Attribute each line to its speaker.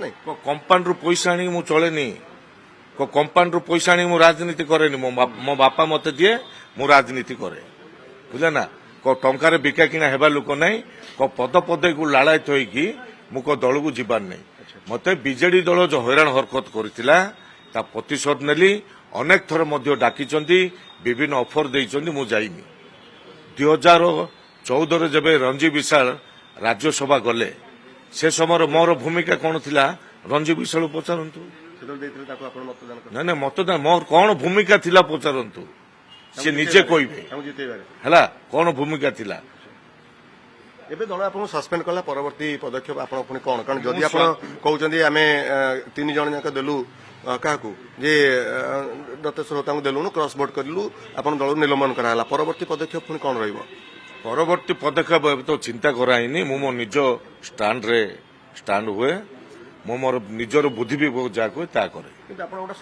Speaker 1: ନାଇଁ?
Speaker 2: କମ୍ପାନୀରୁ ପଇସା ଆଣିକି ମୁଁ ଚଳେନି, କମ୍ପାନୀରୁ ପଇସା ଆଣିକି ମୁଁ ରାଜନୀତି କରେନି। ମୋ ବାପା ମତେ ଦିଏ, ମୁଁ ରାଜନୀତି କରେ, ବୁଝିଲେ ନା। ଟଙ୍କାରେ ବିକା କିଣା ହେବା ଲୋକ ନାହିଁ। ପଦ ପଦକୁ ଲାଳାୟିତ ହେଇକି ମୁଁ ଦଳକୁ ଯିବାର ନାହିଁ। ମତେ ବିଜେଡି ଦଳ ଯୋଉ ହଇରାଣ ହରକତ କରିଥିଲା ତା ପ୍ରତିଶୋଧ ନେଲି। ଅନେକ ଥର ମଧ୍ୟ ଡାକିଛନ୍ତି, ବିଭିନ୍ନ ଅଫର ଦେଇଛନ୍ତି, ମୁଁ ଯାଇନି। 2014ରେ ଯେବେ ରଞ୍ଜି ବିଶାଳ ରାଜ୍ୟସଭା ଗଲେ, ସେ ସମୟରେ ମୋର ଭୂମିକା କଣ ଥିଲା ରଞ୍ଜି ବିଶାଳ ପଚାରନ୍ତୁ।
Speaker 1: ସେତେବେଳେ ଦେଇଥିଲେ ତାକୁ ଆପଣ ମତଦାନ କଲେ
Speaker 2: ନାଇଁ ମତଦାନ ମୋର କଣ ଭୂମିକା ଥିଲା ପଚାରନ୍ତୁ, ସେ ନିଜେ କହିବେ
Speaker 1: ତାଙ୍କୁ ଜିତେଇବାରେ।
Speaker 2: ହେଲା କଣ ଭୂମିକା ଥିଲା।
Speaker 1: ଏବେ ଦଳ ଆପଣଙ୍କୁ ସସ୍ପେଣ୍ଡ କଲା, ପରବର୍ତ୍ତୀ ପଦକ୍ଷେପ ଆପଣ ପୁଣି କଣ? କାରଣ ଯଦି ଆପଣ କହୁଛନ୍ତି ଆମେ 3 ଜଣ ଯାକ ଦେଲୁ କାହାକୁ ଯେ ଦତ୍ତେଶ୍ୱର ହୋତାଙ୍କୁ ଦେଲୁନୁ, କ୍ରସ୍ ଭୋଟ କରିଲୁ, ଆପଣ ଦଳରୁ ନିଲମ୍ବନ କରାହେଲା, ପରବର୍ତ୍ତୀ ପଦକ୍ଷେପ ପୁଣି କଣ ରହିବ?
Speaker 2: ପରବର୍ତ୍ତୀ ପଦକ୍ଷେପ ଏବେ ତ ଚିନ୍ତା କରାହେଇନି। ମୁଁ ମୋ ନିଜ ଷ୍ଟାଣ୍ଡ ହୁଏ, ମୁଁ ମୋର ନିଜର ବୁଦ୍ଧି ବି ଯାହା କୁହେ ତାହା କରେ।
Speaker 1: କିନ୍ତୁ ଆପଣ ଗୋଟେ